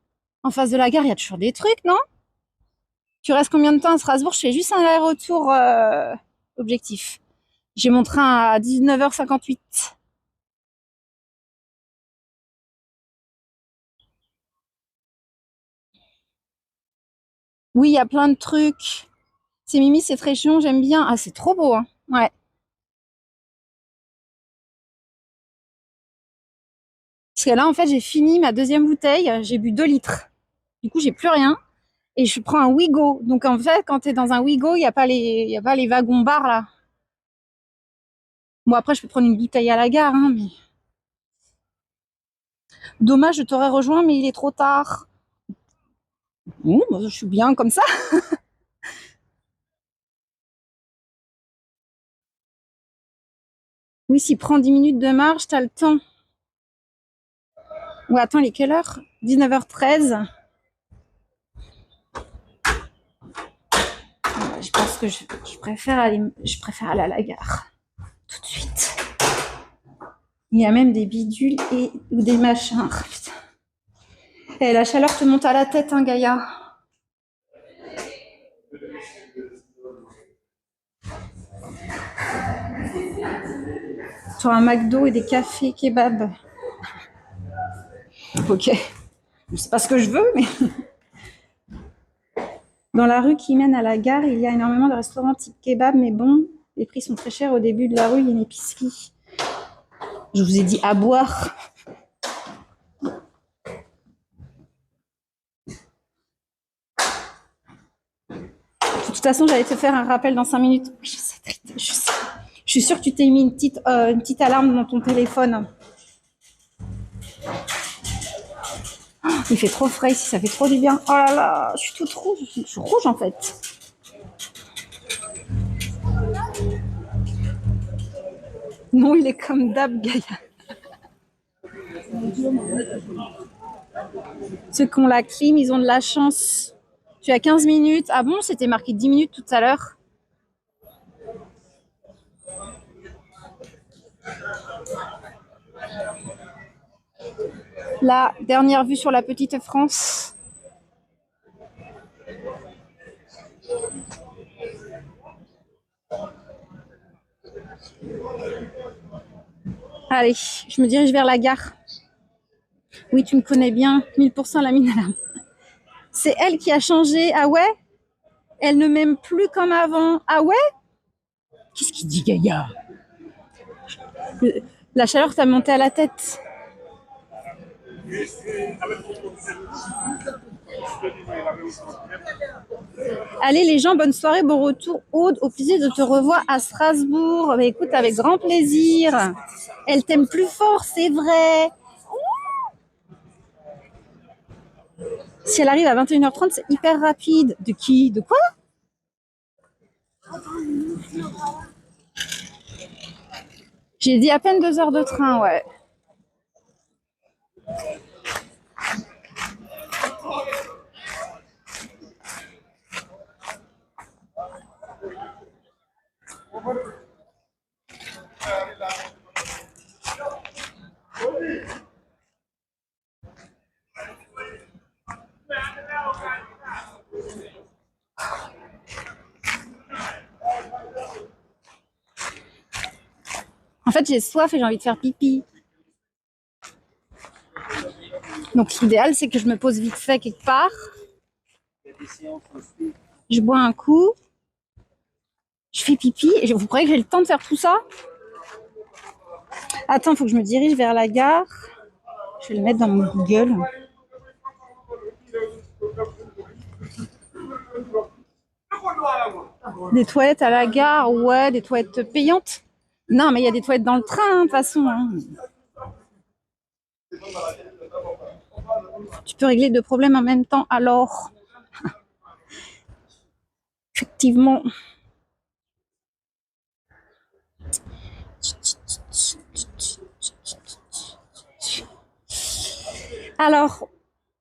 En face de la gare, il y a toujours des trucs, non? Tu restes combien de temps à Strasbourg? Je fais juste un aller-retour objectif. J'ai mon train à 19h58. Oui, il y a plein de trucs. C'est Mimi, cette région, j'aime bien. Ah, c'est trop beau, hein. Ouais. Parce que là, en fait, j'ai fini ma deuxième bouteille. J'ai bu 2 litres. Du coup, j'ai plus rien. Et je prends un Wigo. Donc, en fait, quand tu es dans un Wigo, il y a pas les wagons bars, là. Bon, après, je peux prendre une bouteille à la gare, hein, mais... Dommage, je t'aurais rejoint, mais il est trop tard. Bon, bah, je suis bien comme ça. Oui, s'il prend 10 minutes de marche, t'as le temps. Ouais, attends, il est quelle heure? 19h13. pense que je préfère aller à la gare tout de suite. Il y a même des bidules ou des machins. Oh, putain. Et la chaleur te monte à la tête, hein, Gaïa. Tu as un McDo et des cafés kebab. Ok. C'est pas ce que je veux, mais... Dans la rue qui mène à la gare, il y a énormément de restaurants type kebab, mais bon, les prix sont très chers. Au début de la rue, il y a une épicerie. Je vous ai dit à boire. De toute façon, j'allais te faire un rappel dans 5 minutes. Oui, je sais, je sais. Je suis sûre que tu t'es mis une petite alarme dans ton téléphone. Oh, il fait trop frais ici, ça fait trop du bien. Oh là là, je suis toute rouge. Je suis rouge en fait. Non, il est comme d'hab, Gaïa. Ceux qui ont la clim, ils ont de la chance. Tu as 15 minutes. Ah bon, c'était marqué 10 minutes tout à l'heure. La dernière vue sur la petite France. Allez, je me dirige vers la gare. Oui, tu me connais bien, 1000% la mine à l'âme. C'est elle qui a changé. Ah ouais? Elle ne m'aime plus comme avant. Ah ouais? Qu'est-ce qu'il dit, Gaïa? La chaleur t'a monté à la tête. Allez les gens, bonne soirée, bon retour. Aude, au plaisir de te revoir à Strasbourg. Bah, écoute, avec grand plaisir. Elle t'aime plus fort, c'est vrai. Si elle arrive à 21h30, c'est hyper rapide. De qui? De quoi? J'ai dit à peine 2 heures de train, ouais. En fait, j'ai soif et j'ai envie de faire pipi. Donc, l'idéal, c'est que je me pose vite fait quelque part. Je bois un coup. Je fais pipi. Et vous croyez que j'ai le temps de faire tout ça? Attends, il faut que je me dirige vers la gare. Je vais le mettre dans mon Google. Des toilettes à la gare, ouais, des toilettes payantes. Non, mais il y a des toilettes dans le train, de toute façon. Hein. Tu peux régler 2 problèmes en même temps, alors. Effectivement. Alors,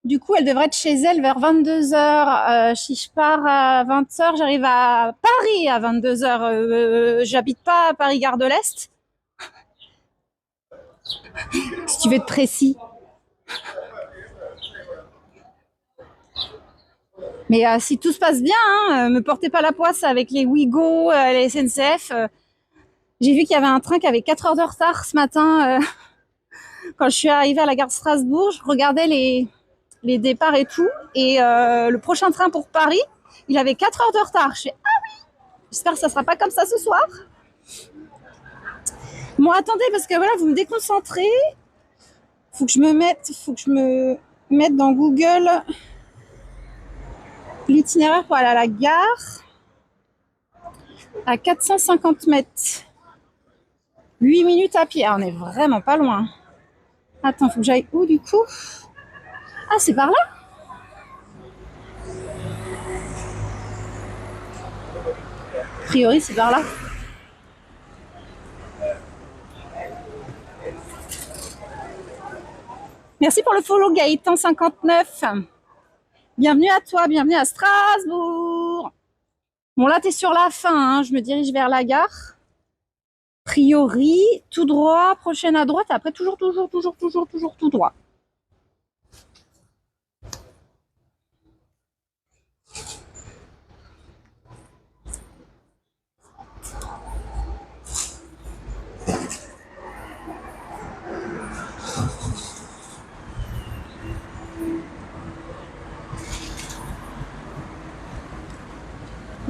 du coup, elle devrait être chez elle vers 22h. Si je pars à 20h, j'arrive à Paris à 22h. J'habite pas à Paris-Gare de l'Est. Si tu veux être précis. Mais si tout se passe bien, hein, me portez pas la poisse avec les Ouigo, les SNCF. J'ai vu qu'il y avait un train qui avait 4 heures de retard ce matin. Quand je suis arrivée à la gare de Strasbourg, je regardais les départs et tout. Et le prochain train pour Paris, il avait 4 heures de retard. Je fais « Ah oui !» J'espère que ça sera pas comme ça ce soir. Bon, attendez, parce que voilà, vous me déconcentrez. Faut que je me mette dans Google l'itinéraire pour aller à la gare. À 450 mètres. 8 minutes à pied. Ah, on est vraiment pas loin. Attends, faut que j'aille où du coup? Ah, c'est par là? A priori, c'est par là. Merci pour le follow, Gaëtan59. Bienvenue à toi, bienvenue à Strasbourg. Bon, là, t'es sur la fin, hein. Je me dirige vers la gare. Priori, tout droit, prochaine à droite, après toujours tout droit.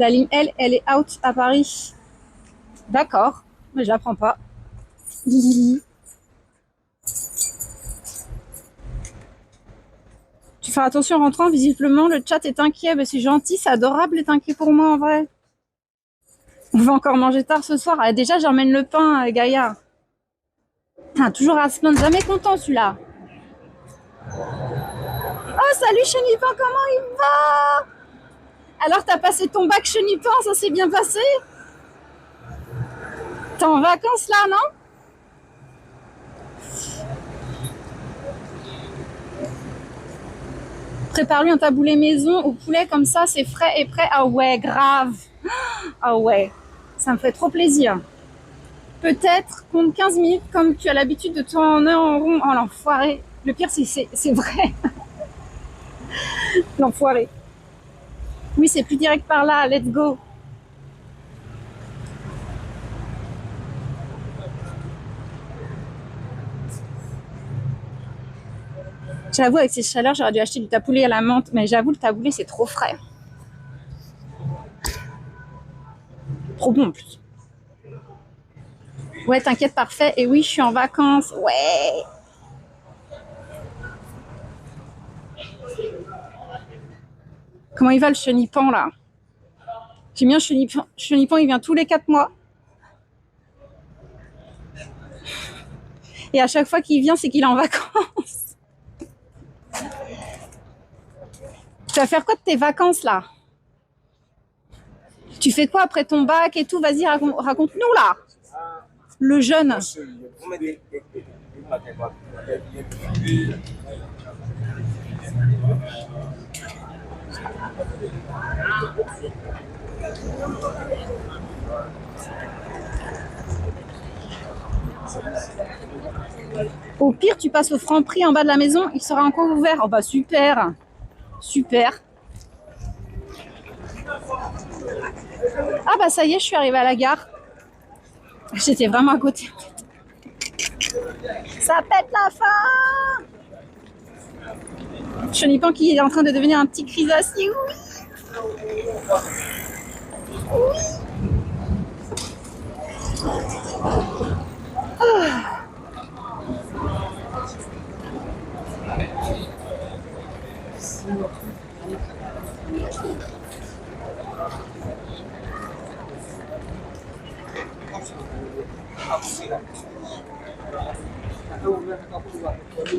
La ligne L, elle est out à Paris. D'accord, mais je la prends pas. Tu fais attention en rentrant, visiblement le chat est inquiet. Mais c'est gentil, c'est adorable d'être inquiet pour moi en vrai. On va encore manger tard ce soir. Ah, déjà, j'emmène le pain, Gaïa. Putain, toujours à se plaindre, jamais content celui-là. Oh, salut Chenipan, comment il va? Alors, t'as passé ton bac Chenipan, ça s'est bien passé? T'es en vacances là, non? Prépare-lui un taboulé maison au poulet, comme ça, c'est frais et prêt. Ah ouais, grave. Ah ouais, ça me fait trop plaisir. Peut-être compte 15 minutes comme tu as l'habitude de tourner en rond. Oh l'enfoiré. Le pire, c'est vrai. L'enfoiré. Oui, c'est plus direct par là. Let's go. J'avoue, avec ces chaleurs, j'aurais dû acheter du taboulé à la menthe. Mais j'avoue, le taboulé, c'est trop frais. Trop bon en plus. Ouais, t'inquiète, parfait. Et oui, je suis en vacances. Ouais. Comment il va le chenipan là? J'aime bien chenipan. Chenipan, il vient tous les 4 mois. Et à chaque fois qu'il vient, c'est qu'il est en vacances. Tu vas faire quoi de tes vacances là? Tu fais quoi après ton bac et tout? Vas-y, raconte-nous là. Le jeune. Au pire, tu passes au Franprix en bas de la maison, il sera encore ouvert. Oh bah super. Super. Ah bah ça y est, je suis arrivée à la gare. J'étais vraiment à côté. Ça pète la fin. Chenipan qui est en train de devenir un petit crisacier. Oui. Oui. Ah.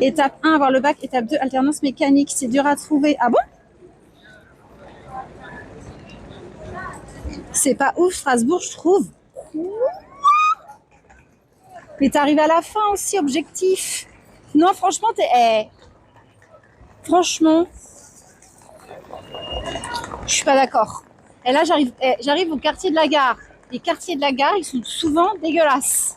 Étape 1, avoir le bac. Étape 2, alternance mécanique. C'est dur à trouver. Ah bon? C'est pas ouf, Strasbourg, je trouve. Mais t'arrives à la fin aussi, objectif. Non, franchement, franchement, je suis pas d'accord. Et là, j'arrive au quartier de la gare. Les quartiers de la gare, ils sont souvent dégueulasses.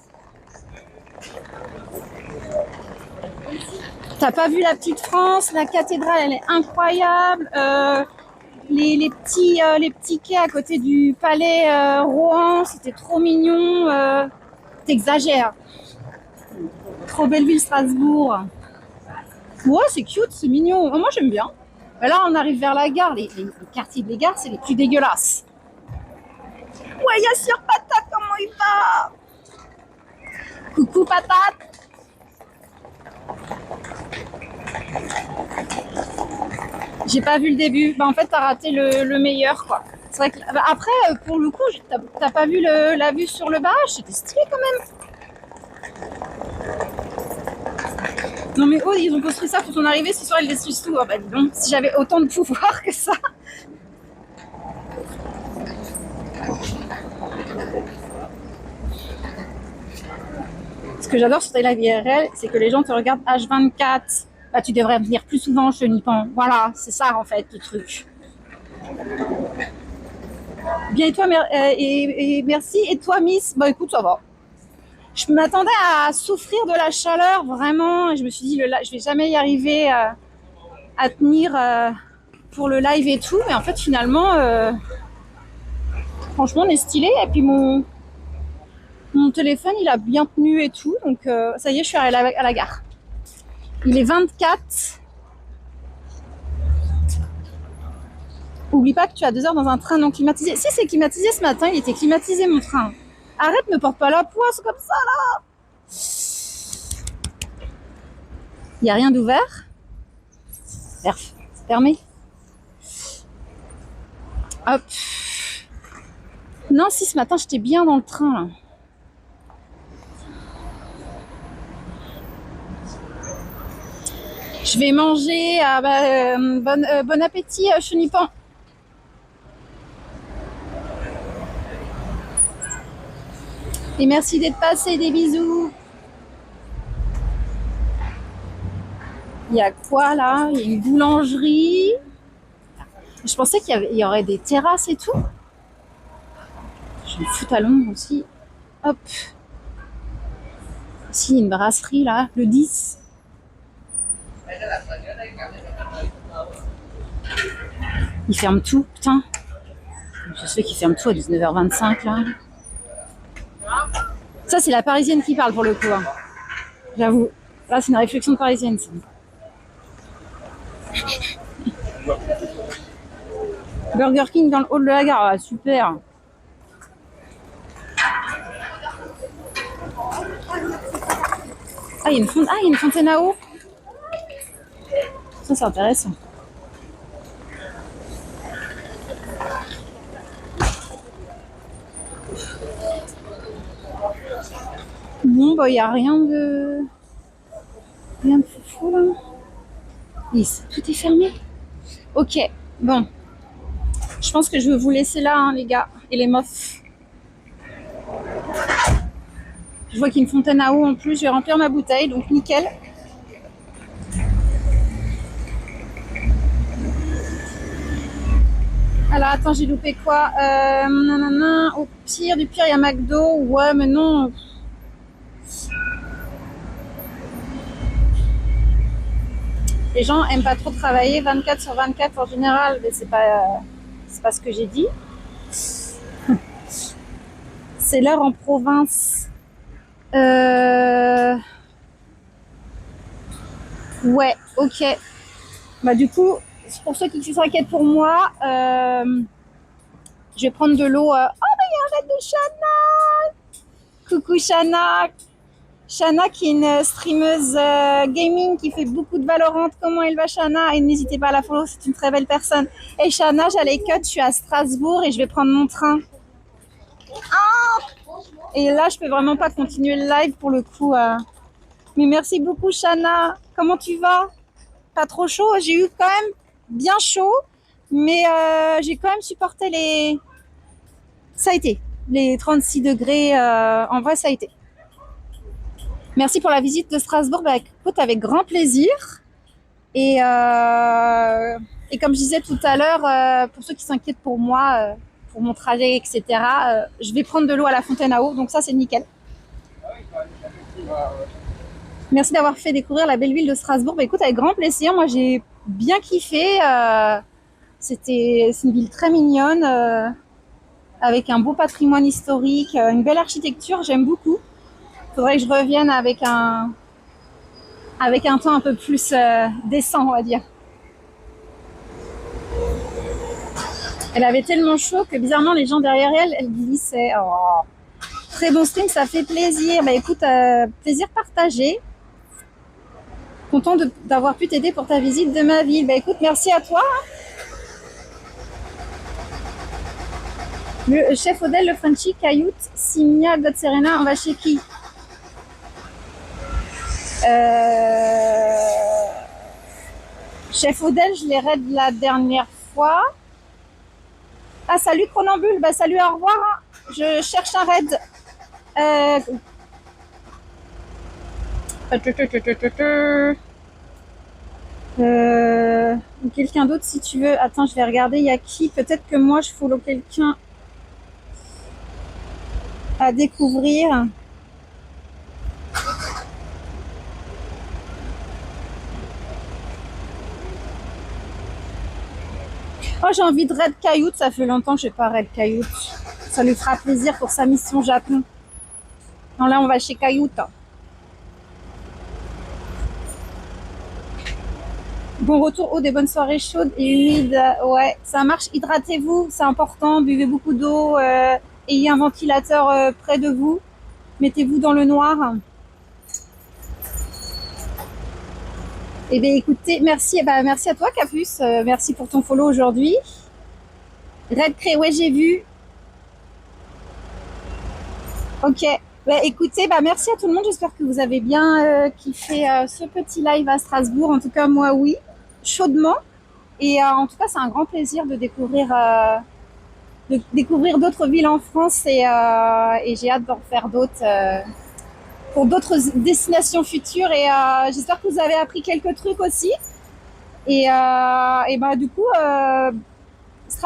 T'as pas vu la petite France? La cathédrale, elle est incroyable. Les petits quais à côté du palais Rohan, c'était trop mignon. T'exagères. Trop belle ville, Strasbourg. Ouais, c'est cute, c'est mignon. Oh, moi, j'aime bien. Mais là, on arrive vers la gare. Les quartiers des gares, c'est les plus dégueulasses. Ouais, Yassir Patate, comment il va? Coucou, Patate. J'ai pas vu le début. Bah, en fait, t'as raté le meilleur, quoi. C'est vrai que, bah, après, pour le coup, t'as pas vu la vue sur le barrage. C'était stylé quand même. Non mais oh, ils ont construit ça pour son arrivée, ce soir ils détruisent tout. Oh bah dis donc, si j'avais autant de pouvoir que ça. Ce que j'adore sur tes live IRL, c'est que les gens te regardent H24. Bah tu devrais venir plus souvent, Chenipan. Voilà, c'est ça en fait le truc. Bien et toi, et merci. Et toi, Miss? Bah écoute, ça va. Je m'attendais à souffrir de la chaleur, vraiment. Et je me suis dit, je vais jamais y arriver à tenir pour le live et tout. Mais en fait, finalement, franchement, on est stylé. Et puis mon téléphone, il a bien tenu et tout. Donc ça y est, je suis arrivée à la gare. Il est 24. Oublie pas que tu as 2 heures dans un train non climatisé. Si c'est climatisé ce matin, il était climatisé mon train. Arrête, ne porte pas la poisse comme ça là. Il n'y a rien d'ouvert. C'est fermé. Hop. Non, si ce matin j'étais bien dans le train là. Je vais manger. Bon appétit, chenipan. Et merci d'être passé, des bisous. Il y a quoi là? Il y a une boulangerie. Je pensais qu'il y aurait des terrasses et tout. Je vais me foutre à l'ombre aussi. Hop. Ici, il y a une brasserie là, le 10. Ils ferment tout, putain. Je sais qu'ils ferment tout à 19h25 là. Ça, c'est la parisienne qui parle pour le coup. Hein. J'avoue. Là, c'est une réflexion de parisienne. Ça. Burger King dans le hall de la gare. Ah, super. Ah, il y a une fontaine à eau. Ça, c'est intéressant. Bon, bah, il n'y a rien de fou là. Tout est fermé. Ok, bon. Je pense que je vais vous laisser là, hein, les gars et les meufs. Je vois qu'il y a une fontaine à eau en plus. Je vais remplir ma bouteille, donc nickel. Alors, attends, j'ai loupé quoi? Au pire, du pire, il y a McDo. Ouais, mais non. Les gens aiment pas trop travailler 24/24 en général, mais c'est pas ce que j'ai dit. C'est l'heure en province. Ouais, ok. Bah du coup, pour ceux qui s'inquiètent pour moi, je vais prendre de l'eau. Oh, mais il y a un raid de Shana. Coucou Shana. Shana qui est une streameuse gaming qui fait beaucoup de Valorant. Comment elle va Shana? Et n'hésitez pas à la follow, c'est une très belle personne. Et Shana, j'allais cut, je suis à Strasbourg et je vais prendre mon train. Ah, et là, je peux vraiment pas continuer le live pour le coup. Mais merci beaucoup Shana. Comment tu vas? Pas trop chaud? J'ai eu quand même bien chaud, mais j'ai quand même supporté les... Ça a été. Les 36 degrés, en vrai, ça a été. Merci pour la visite de Strasbourg. Bah, écoute, avec grand plaisir. Et comme je disais tout à l'heure, pour ceux qui s'inquiètent pour moi, pour mon trajet, etc., je vais prendre de l'eau à la fontaine à eau. Donc ça, c'est nickel. Merci d'avoir fait découvrir la belle ville de Strasbourg. Bah, écoute, avec grand plaisir. Moi, j'ai bien kiffé. C'est une ville très mignonne, avec un beau patrimoine historique, une belle architecture. J'aime beaucoup. Faudrait que je revienne avec un temps un peu plus décent, on va dire. Elle avait tellement chaud que bizarrement les gens derrière elle glissaient. Oh. Très bon stream, ça fait plaisir. Bah écoute, plaisir partagé. Content d'avoir pu t'aider pour ta visite de ma ville. Bah écoute, merci à toi. Le chef Odell, le Frenchy, Cayoute, Simia, God Serena, on va chez qui? Chef Odell, je l'ai raid la dernière fois. Ah, salut Chronambule, bah salut, au revoir. Hein. Je cherche un raid. Quelqu'un d'autre si tu veux. Attends, je vais regarder. Il y a qui? Peut-être que moi je follow quelqu'un à découvrir. Oh, j'ai envie de Red Coyote, ça fait longtemps que je n'ai pas Red Coyote. Ça lui fera plaisir pour sa mission Japon. Non, là, on va chez Coyote. Bon retour, des bonnes soirées chaudes et humides. Ouais, ça marche. Hydratez-vous, c'est important. Buvez beaucoup d'eau. Ayez un ventilateur près de vous. Mettez-vous dans le noir. Eh bien, écoutez, merci. Merci à toi, Capus. Merci pour ton follow aujourd'hui. Red Cré, ouais, j'ai vu. Ok. Écoutez, merci à tout le monde. J'espère que vous avez bien kiffé ce petit live à Strasbourg. En tout cas, moi, oui, chaudement. Et en tout cas, c'est un grand plaisir de découvrir d'autres villes en France et j'ai hâte d'en faire d'autres pour d'autres destinations futures. Et j'espère que vous avez appris quelques trucs aussi. Et du coup,